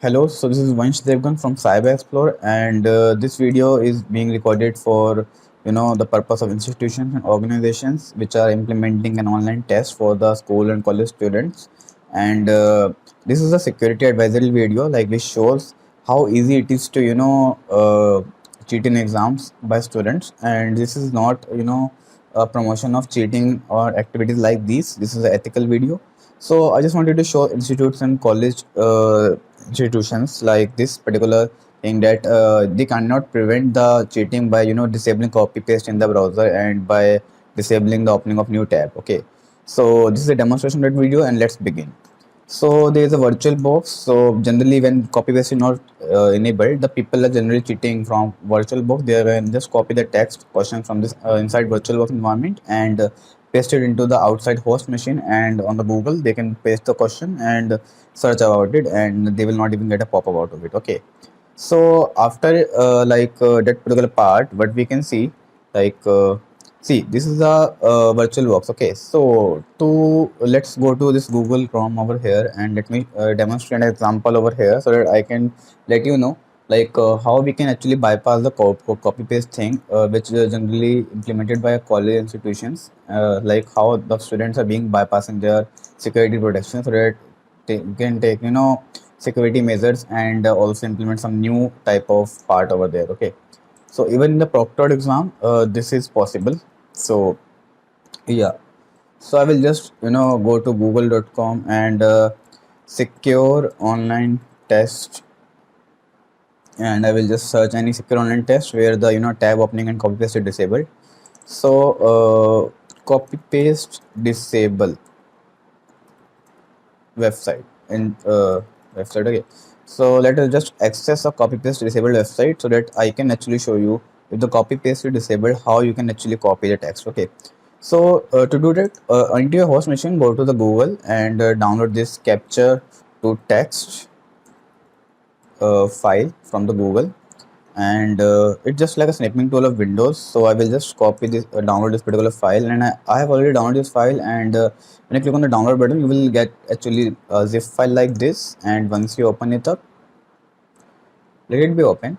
Hello, so this is Vansh Devgan from Cyber Explore, and this video is being recorded for the purpose of institutions and organizations which are implementing an online test for the school and college students. And this is a security advisory video, like which shows how easy it is to cheat in exams by students. And this is not a promotion of cheating or activities like these. This is an ethical video. So I just wanted to show institutes and college institutions like this particular thing that they cannot prevent the cheating by disabling copy paste in the browser and by disabling the opening of new tab. Okay, so this is a demonstration that video, and let's begin. So there is a virtual box. So generally when copy paste is not enabled, the people are generally cheating from virtual box. They can just copy the text question from this inside virtual box environment and paste it into the outside host machine, and on the Google they can paste the question and search about it, and they will not even get a pop-up out of it. Okay, so after that particular part, what we can see, like see, this is a virtual box. Okay, so let's go to this Google Chrome over here, and let me demonstrate an example over here so that I can let you know how we can actually bypass the copy paste thing, which is generally implemented by college institutions, like how the students are being bypassing their security protection so that they can take security measures and also implement some new type of part over there. Okay, so even in the proctored exam, this is possible. So yeah, so I will just go to google.com and secure online test, and I will just search any secure online test where the tab opening and copy paste is disabled. So copy paste disable website and website. Okay, so let us just access a copy paste disabled website so that I can actually show you, if the copy paste is disabled, how you can actually copy the text. Okay, so to do that, into your host machine, go to the Google and download this capture to text file from the Google, and it's just like a snipping tool of Windows. So I will just copy this, download this particular file, and I have already downloaded this file. And when you click on the download button, you will get actually a zip file like this. And once you open it up, let it be open.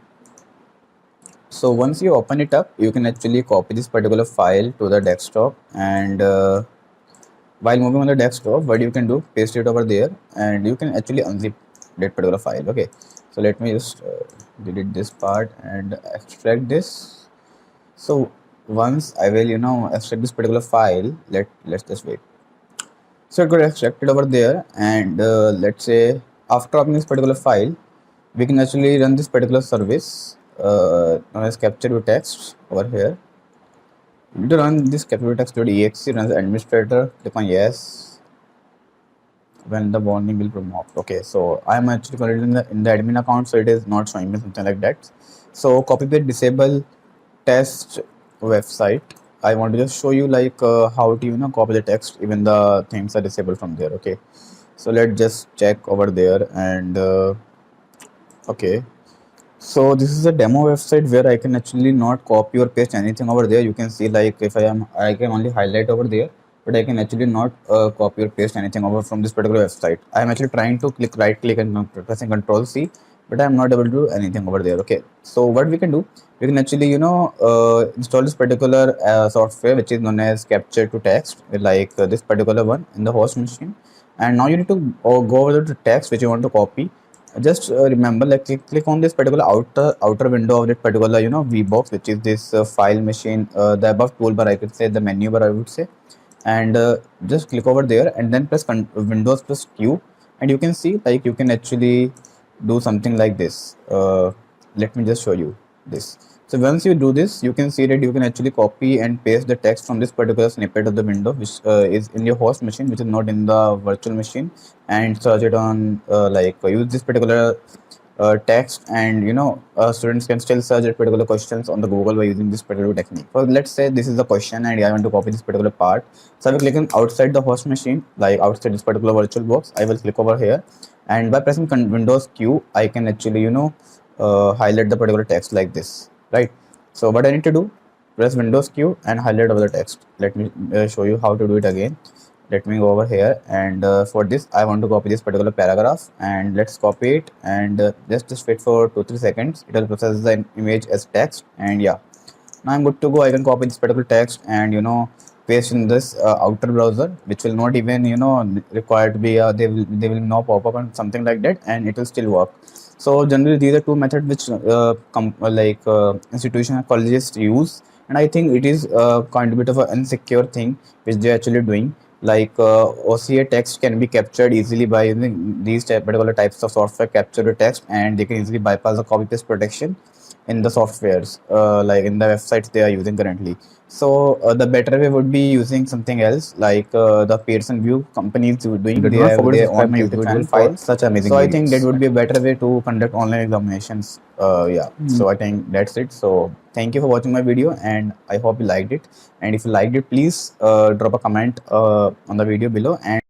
So once you open it up, you can actually copy this particular file to the desktop, and while moving on the desktop, what you can do, paste it over there, and you can actually unzip that particular file. Okay, so let me just delete this part and extract this. So once I will extract this particular file, let's just wait. So it got extracted over there, and let's say after opening this particular file, we can actually run this particular service known as capture to text over here. To run this capture text.exe, run as administrator, click on yes when the warning will promote. Okay, so I'm actually currently in the admin account, so it is not showing me something like that. So copy paste disable test website. I want to just show you how to copy the text even the things are disabled from there. Okay, so let's just check over there, and okay, so this is a demo website where I can actually not copy or paste anything over there. You can see, like, if I can only highlight over there, but I can actually not copy or paste anything over from this particular website. I am actually trying to right click and pressing Control C, but I am not able to do anything over there. Okay, so what we can do, we can actually install this particular software which is known as capture to text, like this particular one in the host machine. And now you need to go over the text which you want to copy. Just remember, like, click on this particular outer window of that particular VBox, which is this file machine, the above toolbar, I could say, the menu bar I would say, and just click over there and then press Windows plus Q, and you can see, like, you can actually do something like this. Let me just show you this. So once you do this, you can see that you can actually copy and paste the text from this particular snippet of the window, which is in your host machine, which is not in the virtual machine, and search it on use this particular text, and students can still search that particular questions on the Google by using this particular technique. So let's say this is the question and I want to copy this particular part. So I will click on outside the host machine, like outside this particular virtual box. I will click over here, and by pressing Windows Q, I can actually highlight the particular text like this, right? So what I need to do, press Windows Q and highlight over the text. Let me show you how to do it again. Let me go over here, and for this I want to copy this particular paragraph, and let's copy it, and just wait for 2-3 seconds. It will process the image as text, and yeah, now I'm good to go. I can copy this particular text and paste in this outer browser, which will not even require to be they will now pop up and something like that, and it will still work. So generally these are two methods which institution and colleges use, and I think it is kind of bit of an insecure thing which they're actually doing. Like OCA text can be captured easily by using these particular types of software, capture the text, and they can easily bypass the copy paste protection in the softwares, like in the websites they are using currently. So the better way would be using something else, like the Pearson View companies doing. Do They not have forget to their own subscribe my YouTube YouTube channel channel for file. such amazing So I think that videos. would be a better way to conduct online examinations. Yeah. So I think that's it. So thank you for watching my video, and I hope you liked it. And if you liked it, please drop a comment on the video below. And